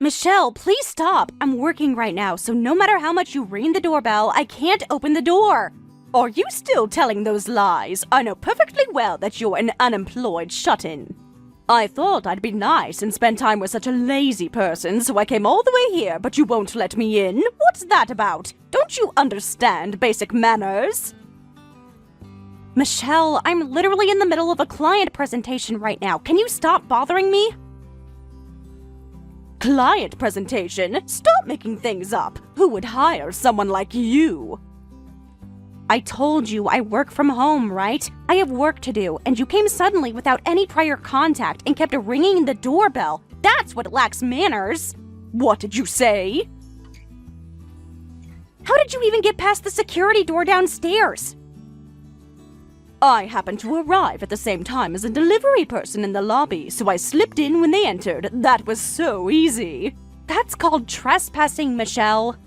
Michelle, please stop. I'm working right now, so no matter how much you ring the doorbell, I can't open the door. Are you still telling those lies? I know perfectly well that you're an unemployed shut-in. I thought I'd be nice and spend time with such a lazy person, so I came all the way here, but you won't let me in? What's that about? Don't you understand basic manners? Michelle, I'm literally in the middle of a client presentation right now. Can you stop bothering me? Client presentation? Stop making things up. Who would hire someone like you? I told you I work from home, right? I have work to do, and you came suddenly without any prior contact and kept ringing the doorbell. That's what lacks manners. What did you say? How did you even get past the security door downstairs? I happened to arrive at the same time as a delivery person in the lobby, so I slipped in when they entered. That was so easy. That's called trespassing, Michelle.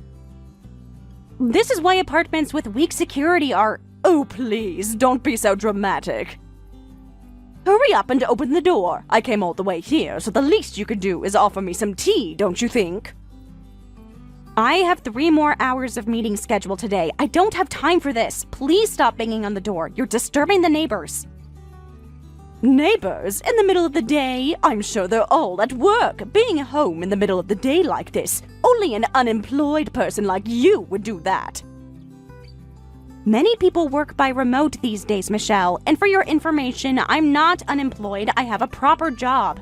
This is why apartments with weak security are— Oh, please, don't be so dramatic. Hurry up and open the door. I came all the way here, so the least you could do is offer me some tea, don't you think? I have 3 more hours of meeting scheduled today. I don't have time for this. Please stop banging on the door. You're disturbing the neighbors. Neighbors? In the middle of the day? I'm sure they're all at work. Being home in the middle of the day like this, only an unemployed person like you would do that. Many people work by remote these days, Michelle. And for your information, I'm not unemployed. I have a proper job.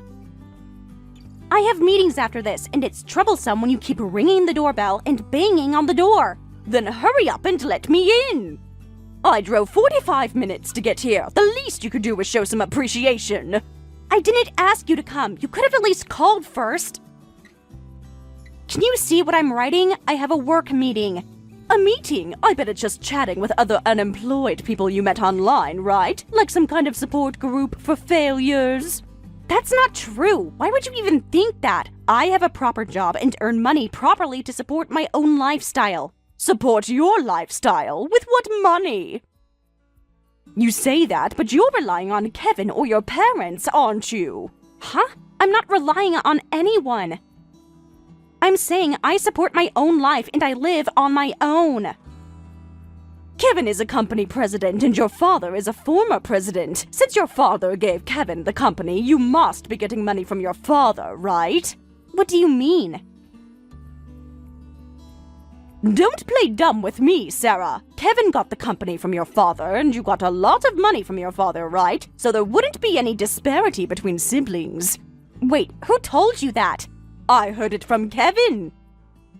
I have meetings after this, and it's troublesome when you keep ringing the doorbell and banging on the door. Then hurry up and let me in. I drove 45 minutes to get here. The least you could do was show some appreciation. I didn't ask you to come. You could have at least called first. Can you see what I'm writing? I have a work meeting. A meeting? I bet it's just chatting with other unemployed people you met online, right? Like some kind of support group for failures. That's not true. Why would you even think that? I have a proper job and earn money properly to support my own lifestyle. Support your lifestyle? With what money? You say that, but you're relying on Kevin or your parents, aren't you? Huh? I'm not relying on anyone. I'm saying I support my own life and I live on my own. Kevin is a company president and your father is a former president. Since your father gave Kevin the company, you must be getting money from your father, right? What do you mean? Don't play dumb with me, Sarah. Kevin got the company from your father and you got a lot of money from your father, right? So there wouldn't be any disparity between siblings. Wait, who told you that? I heard it from Kevin.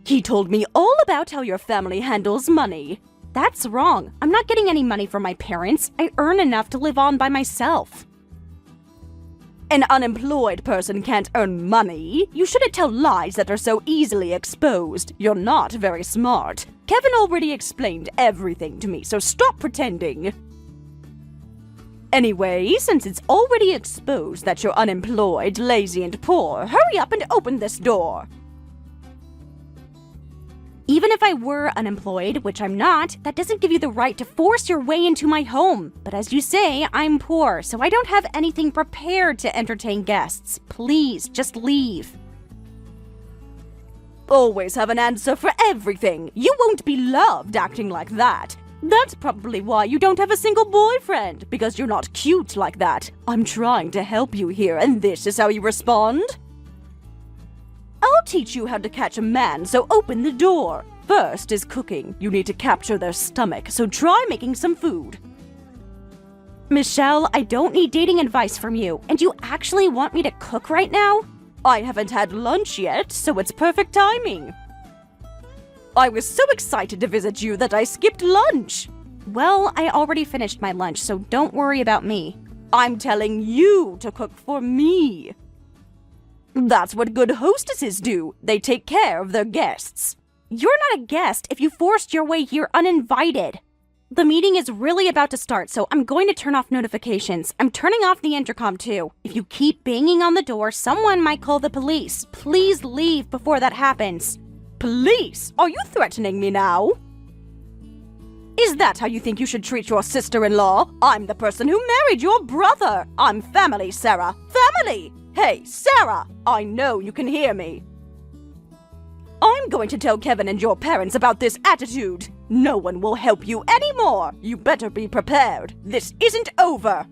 He told me all about how your family handles money. That's wrong. I'm not getting any money from my parents. I earn enough to live on by myself. An unemployed person can't earn money. You shouldn't tell lies that are so easily exposed. You're not very smart. Kevin already explained everything to me, so stop pretending. Anyway, since it's already exposed that you're unemployed, lazy, and poor, hurry up and open this door. Even if I were unemployed, which I'm not, that doesn't give you the right to force your way into my home. But as you say, I'm poor, so I don't have anything prepared to entertain guests. Please, just leave. Always have an answer for everything. You won't be loved acting like that. That's probably why you don't have a single boyfriend, because you're not cute like that. I'm trying to help you here, and this is how you respond? I'll teach you how to catch a man, so open the door. First is cooking. You need to capture their stomach, so try making some food. Michelle, I don't need dating advice from you, and you actually want me to cook right now? I haven't had lunch yet, so it's perfect timing. I was so excited to visit you that I skipped lunch. Well, I already finished my lunch, so don't worry about me. I'm telling you to cook for me. That's what good hostesses do. They take care of their guests. You're not a guest if you forced your way here uninvited. The meeting is really about to start, so I'm going to turn off notifications. I'm turning off the intercom too. If you keep banging on the door, someone might call the police. Please leave before that happens. Police? Are you threatening me now? Is that how you think you should treat your sister-in-law? I'm the person who married your brother. I'm family, Sarah. Family! Hey, Sarah! I know you can hear me. I'm going to tell Kevin and your parents about this attitude. No one will help you anymore. You better be prepared. This isn't over.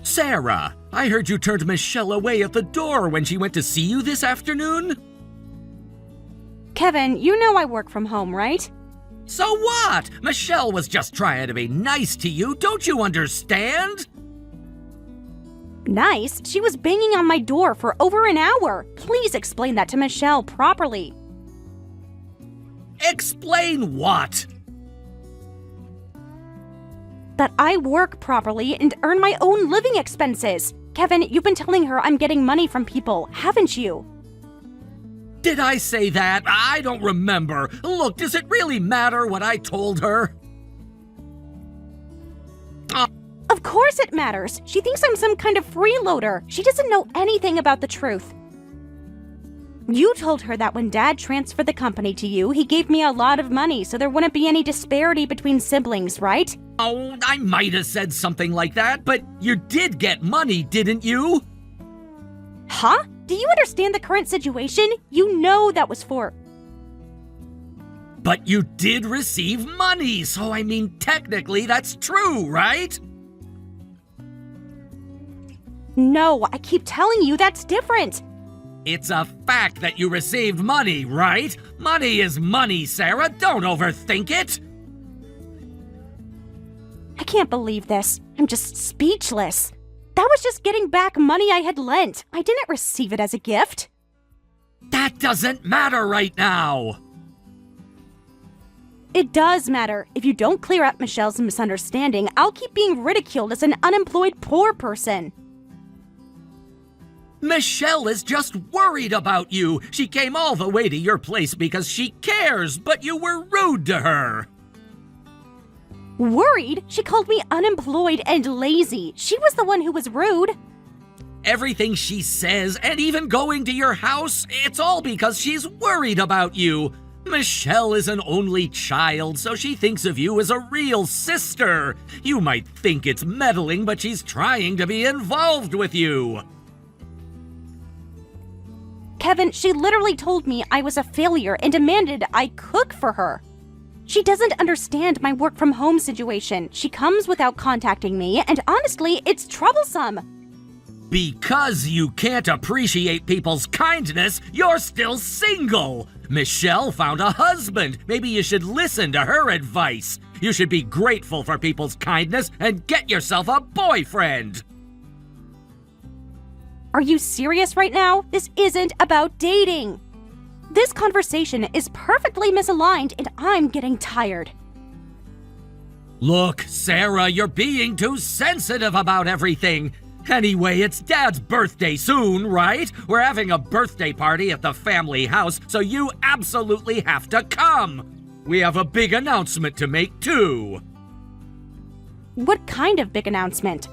Sarah, I heard you turned Michelle away at the door when she went to see you this afternoon? Kevin, you know I work from home, right? So what? Michelle was just trying to be nice to you, don't you understand? Nice? She was banging on my door for over an hour. Please explain that to Michelle properly. Explain what? That I work properly and earn my own living expenses. Kevin, you've been telling her I'm getting money from people, haven't you? Did I say that? I don't remember. Look, does it really matter what I told her? Of course it matters. She thinks I'm some kind of freeloader. She doesn't know anything about the truth. You told her that when Dad transferred the company to you, he gave me a lot of money so there wouldn't be any disparity between siblings, right? Oh, I might have said something like that, but you did get money, didn't you? Huh? Do you understand the current situation? You know that was for... But you did receive money, so I mean, technically that's true, right? No, I keep telling you that's different. It's a fact that you received money, right? Money is money, Sarah. Don't overthink it. I can't believe this. I'm just speechless. That was just getting back money I had lent. I didn't receive it as a gift. That doesn't matter right now. It does matter. If you don't clear up Michelle's misunderstanding, I'll keep being ridiculed as an unemployed poor person. Michelle is just worried about you. She came all the way to your place because she cares, but you were rude to her. Worried? She called me unemployed and lazy. She was the one who was rude. Everything she says, and even going to your house, it's all because she's worried about you. Michelle is an only child, so she thinks of you as a real sister. You might think it's meddling, but she's trying to be involved with you. Kevin, she literally told me I was a failure and demanded I cook for her. She doesn't understand my work from home situation. She comes without contacting me, and honestly, it's troublesome. Because you can't appreciate people's kindness, you're still single. Michelle found a husband. Maybe you should listen to her advice. You should be grateful for people's kindness and get yourself a boyfriend. Are you serious right now? This isn't about dating. This conversation is perfectly misaligned and I'm getting tired. Look, Sarah, you're being too sensitive about everything. Anyway, it's Dad's birthday soon, right? We're having a birthday party at the family house, so you absolutely have to come. We have a big announcement to make, too. What kind of big announcement?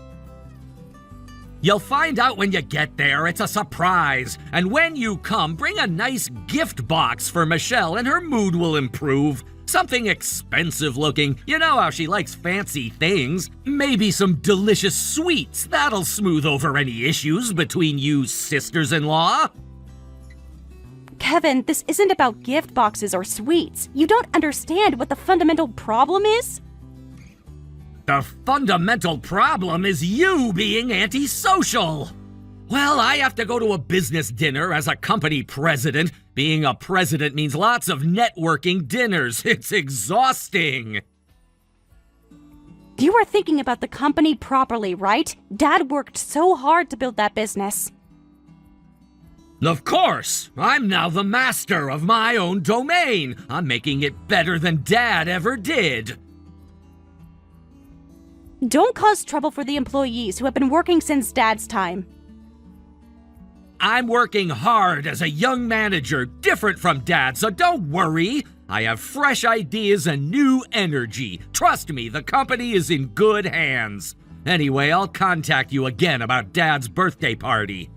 You'll find out when you get there. It's a surprise. And when you come, bring a nice gift box for Michelle and her mood will improve. Something expensive looking. You know how she likes fancy things. Maybe some delicious sweets. That'll smooth over any issues between you sisters-in-law. Kevin, this isn't about gift boxes or sweets. You don't understand what the fundamental problem is? The fundamental problem is you being antisocial. Well, I have to go to a business dinner as a company president. Being a president means lots of networking dinners. It's exhausting. You are thinking about the company properly, right? Dad worked so hard to build that business. Of course. I'm now the master of my own domain. I'm making it better than Dad ever did. Don't cause trouble for the employees who have been working since Dad's time. I'm working hard as a young manager, different from Dad, so don't worry. I have fresh ideas and new energy. Trust me, the company is in good hands. Anyway, I'll contact you again about Dad's birthday party.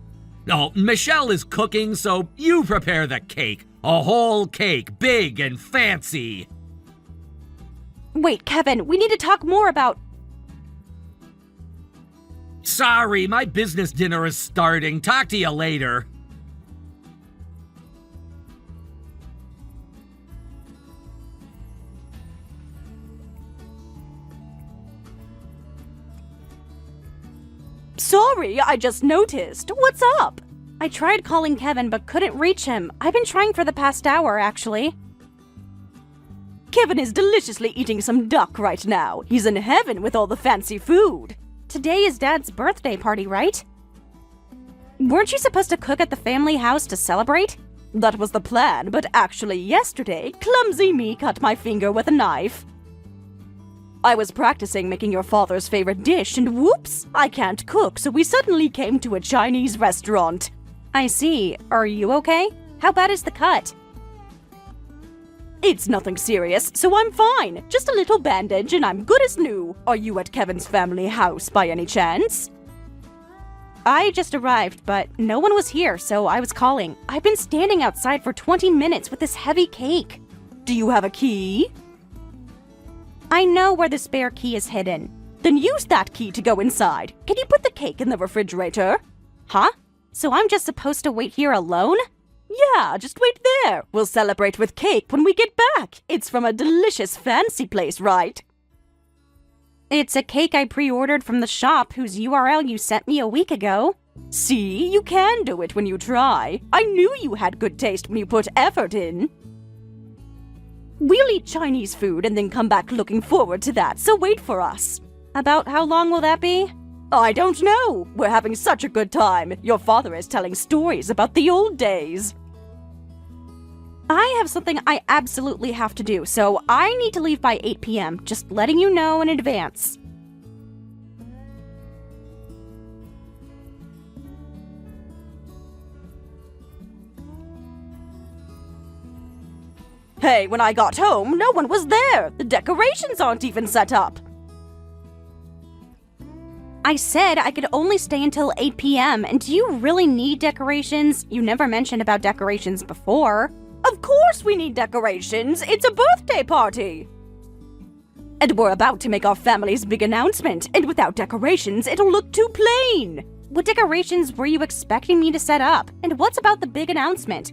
Oh, Michelle is cooking, so you prepare the cake. A whole cake, big and fancy. Wait, Kevin, we need to talk more about... Sorry, my business dinner is starting. Talk to you later. Sorry, I just noticed. What's up? I tried calling Kevin but couldn't reach him. I've been trying for the past hour, actually. Kevin is deliciously eating some duck right now. He's in heaven with all the fancy food. Today is Dad's birthday party, right? Weren't you supposed to cook at the family house to celebrate? That was the plan, but actually yesterday, clumsy me cut my finger with a knife. I was practicing making your father's favorite dish, and whoops, I can't cook, so we suddenly came to a Chinese restaurant. I see. Are you okay? How bad is the cut? It's nothing serious, so I'm fine. Just a little bandage and I'm good as new. Are you at Kevin's family house by any chance? I just arrived, but no one was here, so I was calling. I've been standing outside for 20 minutes with this heavy cake. Do you have a key? I know where the spare key is hidden. Then use that key to go inside. Can you put the cake in the refrigerator? Huh? So I'm just supposed to wait here alone? Yeah, just wait there. We'll celebrate with cake when we get back. It's from a delicious fancy place, right? It's a cake I pre-ordered from the shop whose URL you sent me a week ago. See, you can do it when you try. I knew you had good taste when you put effort in. We'll eat Chinese food and then come back looking forward to that, so wait for us. About how long will that be? I don't know. We're having such a good time. Your father is telling stories about the old days. I have something I absolutely have to do, so I need to leave by 8 p.m., just letting you know in advance. Hey, when I got home, no one was there. The decorations aren't even set up. I said I could only stay until 8 p.m., and do you really need decorations? You never mentioned about decorations before. Of course we need decorations! It's a birthday party! And we're about to make our family's big announcement, and without decorations, it'll look too plain! What decorations were you expecting me to set up? And what's about the big announcement?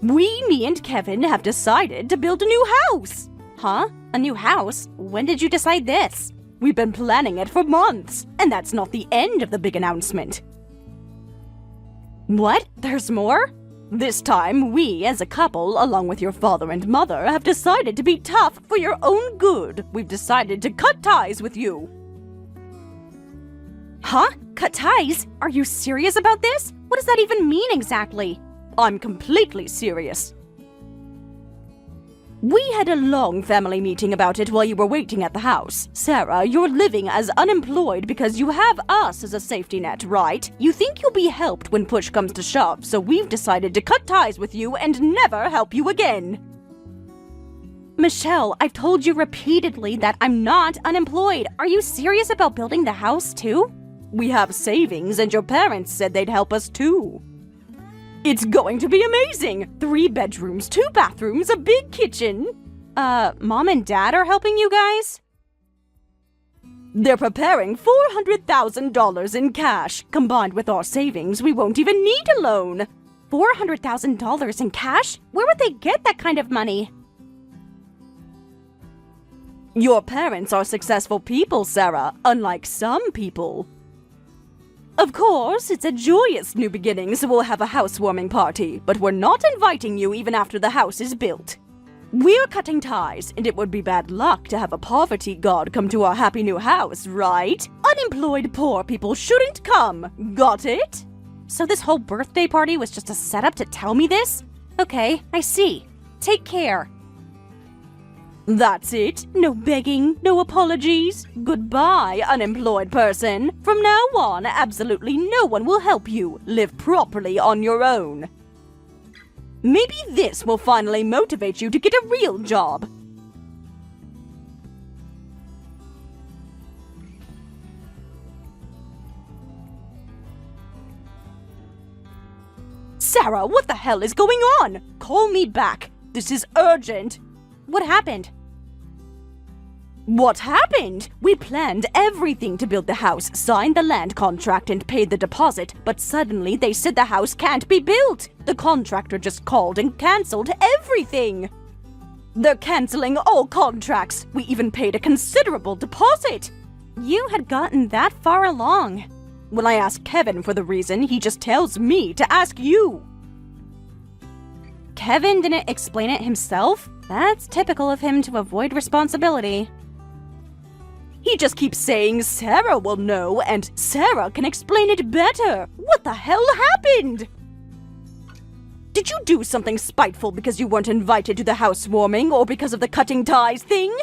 Me and Kevin have decided to build a new house! Huh? A new house? When did you decide this? We've been planning it for months, and that's not the end of the big announcement. What? There's more? This time, we, as a couple, along with your father and mother, have decided to be tough for your own good. We've decided to cut ties with you. Huh? Cut ties? Are you serious about this? What does that even mean exactly? I'm completely serious. We had a long family meeting about it while you were waiting at the house. Sarah, you're living as unemployed because you have us as a safety net, right? You think you'll be helped when push comes to shove, so we've decided to cut ties with you and never help you again. Michelle, I've told you repeatedly that I'm not unemployed. Are you serious about building the house too? We have savings and your parents said they'd help us too. It's going to be amazing! 3 bedrooms, 2 bathrooms, a big kitchen. Mom and Dad are helping you guys? They're preparing $400,000 in cash. Combined with our savings, we won't even need a loan. $400,000 in cash? Where would they get that kind of money? Your parents are successful people, Sarah, unlike some people. Of course, it's a joyous new beginning, so we'll have a housewarming party, but we're not inviting you even after the house is built. We're cutting ties, and it would be bad luck to have a poverty god come to our happy new house, right? Unemployed poor people shouldn't come. Got it? So this whole birthday party was just a setup to tell me this? Okay, I see. Take care. That's it. No begging, no apologies. Goodbye, unemployed person. From now on, absolutely no one will help you. Live properly on your own. Maybe this will finally motivate you to get a real job. Sarah, what the hell is going on? Call me back. This is urgent. What happened? What happened? We planned everything to build the house, signed the land contract, and paid the deposit, but suddenly they said the house can't be built. The contractor just called and cancelled everything. They're canceling all contracts. We even paid a considerable deposit. You had gotten that far along. When I ask Kevin for the reason, he just tells me to ask you. Kevin didn't explain it himself? That's typical of him to avoid responsibility. He just keeps saying Sarah will know and Sarah can explain it better. What the hell happened? Did you do something spiteful because you weren't invited to the housewarming or because of the cutting ties thing?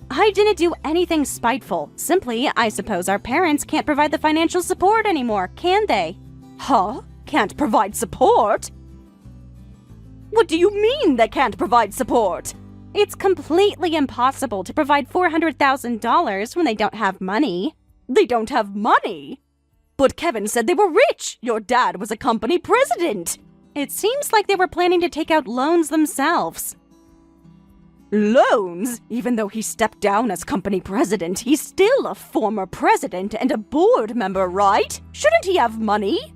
I didn't do anything spiteful. Simply, I suppose our parents can't provide the financial support anymore, can they? Huh? Can't provide support? What do you mean they can't provide support? It's completely impossible to provide $400,000 when they don't have money. They don't have money? But Kevin said they were rich. Your dad was a company president. It seems like they were planning to take out loans themselves. Loans? Even though he stepped down as company president, he's still a former president and a board member, right? Shouldn't he have money?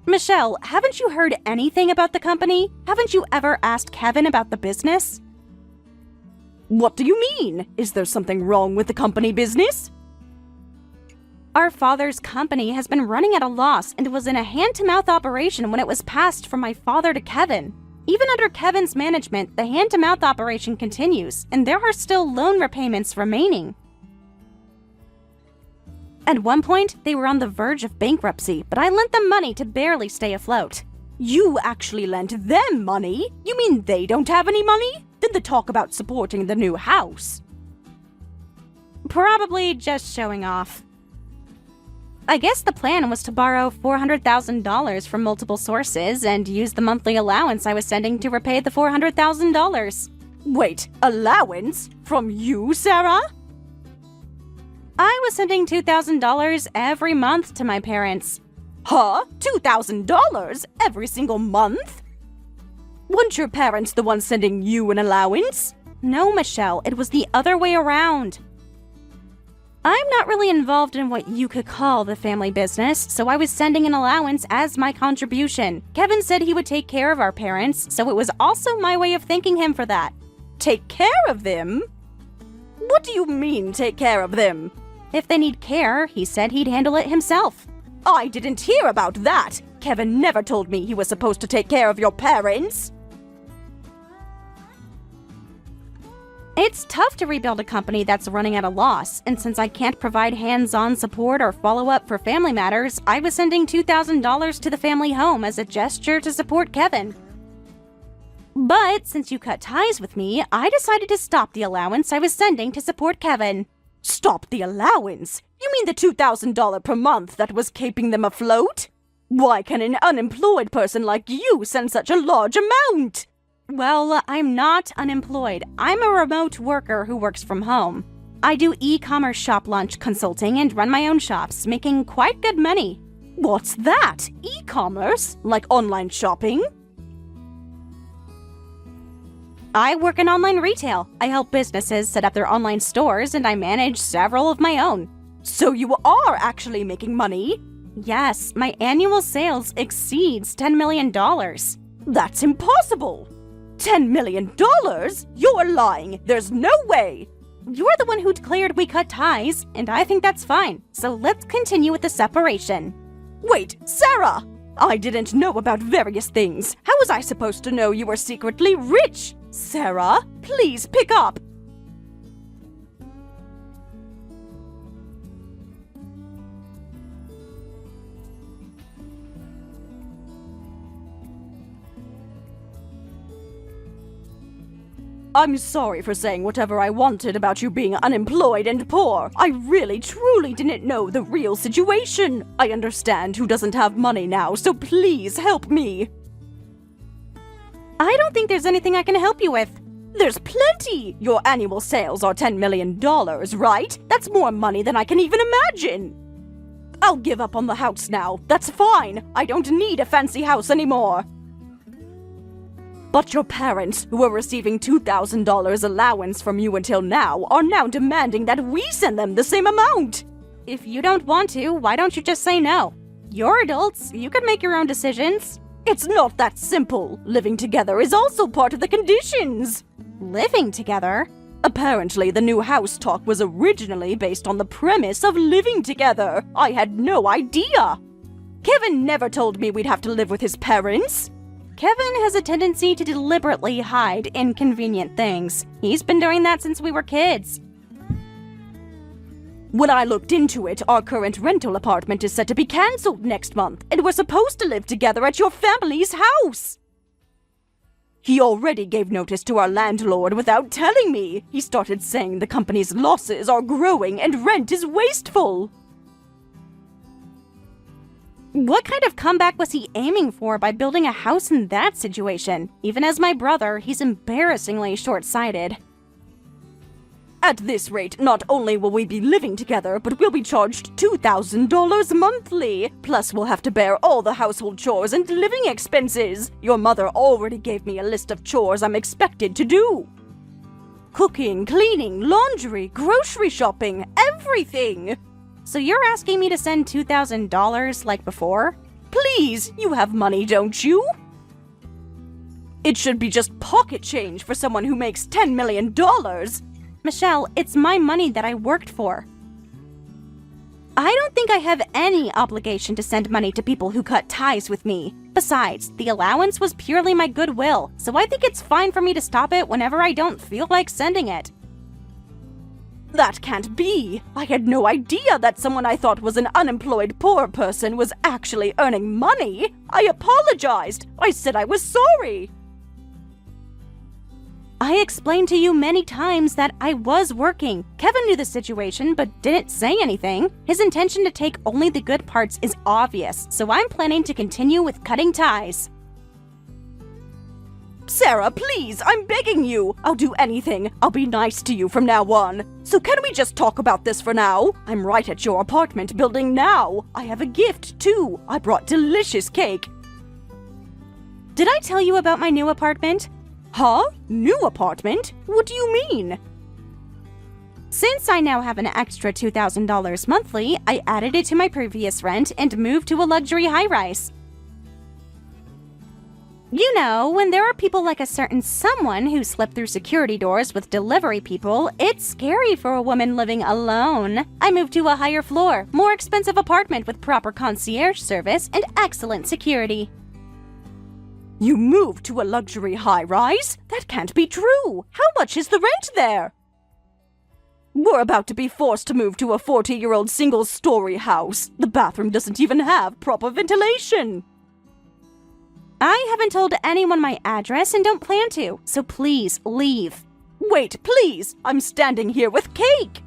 Michelle, haven't you heard anything about the company? Haven't you ever asked Kevin about the business? What do you mean? Is there something wrong with the company business? Our father's company has been running at a loss and was in a hand-to-mouth operation when it was passed from my father to Kevin. Even under Kevin's management, the hand-to-mouth operation continues, and there are still loan repayments remaining. At one point, they were on the verge of bankruptcy, but I lent them money to barely stay afloat. You actually lent them money? You mean they don't have any money? Then the talk about supporting the new house. Probably just showing off. I guess the plan was to borrow $400,000 from multiple sources and use the monthly allowance I was sending to repay the $400,000. Wait, allowance? From you, Sarah? I was sending $2,000 every month to my parents. Huh? $2,000 every single month? Weren't your parents the ones sending you an allowance? No, Michelle, it was the other way around. I'm not really involved in what you could call the family business, so I was sending an allowance as my contribution. Kevin said he would take care of our parents, so it was also my way of thanking him for that. Take care of them? What do you mean, take care of them? If they need care, he said he'd handle it himself. I didn't hear about that. Kevin never told me he was supposed to take care of your parents. It's tough to rebuild a company that's running at a loss, and since I can't provide hands-on support or follow-up for family matters, I was sending $2,000 to the family home as a gesture to support Kevin. But since you cut ties with me, I decided to stop the allowance I was sending to support Kevin. Stop the allowance? You mean the $2,000 per month that was keeping them afloat? Why can an unemployed person like you send such a large amount? Well, I'm not unemployed. I'm a remote worker who works from home. I do e-commerce shop launch consulting and run my own shops, making quite good money. What's that? E-commerce? Like online shopping? I work in online retail. I help businesses set up their online stores and I manage several of my own. So you are actually making money? Yes, my annual sales exceeds $10 million. That's impossible! $10 million? You're lying! There's no way! You're the one who declared we cut ties, and I think that's fine. So let's continue with the separation. Wait, Sarah! I didn't know about various things. How was I supposed to know you were secretly rich? Sarah, please pick up. I'm sorry for saying whatever I wanted about you being unemployed and poor. I really, truly didn't know the real situation. I understand who doesn't have money now, so please help me. I don't think there's anything I can help you with. There's plenty! Your annual sales are $10 million, right? That's more money than I can even imagine. I'll give up on the house now. That's fine. I don't need a fancy house anymore. But your parents, who were receiving $2,000 allowance from you until now, are now demanding that we send them the same amount. If you don't want to, why don't you just say no? You're adults, you can make your own decisions. It's not that simple. Living together is also part of the conditions. Living together? Apparently, the new house talk was originally based on the premise of living together. I had no idea. Kevin never told me we'd have to live with his parents. Kevin has a tendency to deliberately hide inconvenient things. He's been doing that since we were kids. When I looked into it, our current rental apartment is set to be cancelled next month, and we're supposed to live together at your family's house. He already gave notice to our landlord without telling me. He started saying the company's losses are growing and rent is wasteful. What kind of comeback was he aiming for by building a house in that situation? Even as my brother, he's embarrassingly short-sighted. At this rate, not only will we be living together, but we'll be charged $2,000 monthly. Plus, we'll have to bear all the household chores and living expenses. Your mother already gave me a list of chores I'm expected to do. Cooking, cleaning, laundry, grocery shopping, everything. So you're asking me to send $2,000 like before? Please, you have money, don't you? It should be just pocket change for someone who makes $10 million. Michelle, it's my money that I worked for. I don't think I have any obligation to send money to people who cut ties with me. Besides, the allowance was purely my goodwill, so I think it's fine for me to stop it whenever I don't feel like sending it. That can't be. I had no idea that someone I thought was an unemployed poor person was actually earning money. I apologized. I said I was sorry. I explained to you many times that I was working. Kevin knew the situation but didn't say anything. His intention to take only the good parts is obvious, so I'm planning to continue with cutting ties. Sarah, please, I'm begging you. I'll do anything. I'll be nice to you from now on. So can we just talk about this for now? I'm right at your apartment building now. I have a gift, too. I brought delicious cake. Did I tell you about my new apartment? Huh? New apartment? What do you mean? Since I now have an extra $2,000 monthly, I added it to my previous rent and moved to a luxury high-rise. You know, when there are people like a certain someone who slip through security doors with delivery people, it's scary for a woman living alone. I moved to a higher floor, more expensive apartment with proper concierge service and excellent security. You moved to a luxury high-rise? That can't be true. How much is the rent there? We're about to be forced to move to a 40-year-old single-story house. The bathroom doesn't even have proper ventilation. I haven't told anyone my address and don't plan to, so please leave. Wait, please! I'm standing here with cake!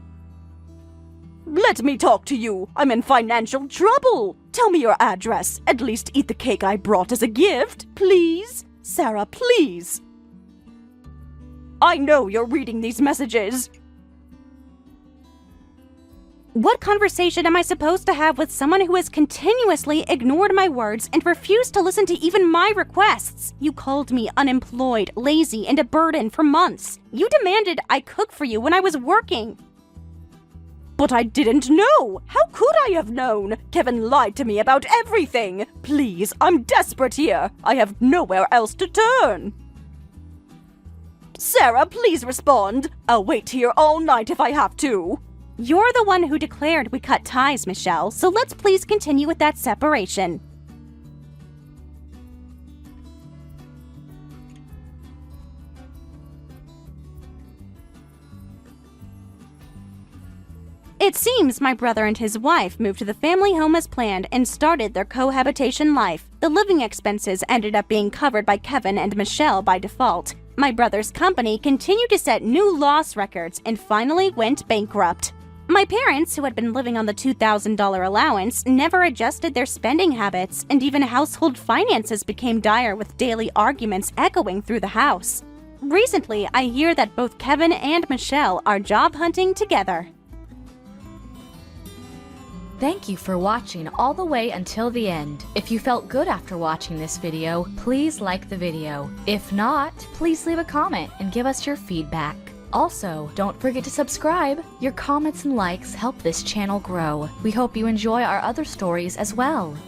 Let me talk to you. I'm in financial trouble. Tell me your address. At least eat the cake I brought as a gift. Please? Sarah, please. I know you're reading these messages. What conversation am I supposed to have with someone who has continuously ignored my words and refused to listen to even my requests? You called me unemployed, lazy, and a burden for months. You demanded I cook for you when I was working. But I didn't know! How could I have known? Kevin lied to me about everything! Please, I'm desperate here! I have nowhere else to turn! Sarah, please respond! I'll wait here all night if I have to! You're the one who declared we cut ties, Michelle, so let's please continue with that separation. It seems my brother and his wife moved to the family home as planned and started their cohabitation life. The living expenses ended up being covered by Kevin and Michelle by default. My brother's company continued to set new loss records and finally went bankrupt. My parents, who had been living on the $2,000 allowance, never adjusted their spending habits, and even household finances became dire with daily arguments echoing through the house. Recently, I hear that both Kevin and Michelle are job hunting together. Thank you for watching all the way until the end. If you felt good after watching this video, please like the video. If not, please leave a comment and give us your feedback. Also, don't forget to subscribe. Your comments and likes help this channel grow. We hope you enjoy our other stories as well.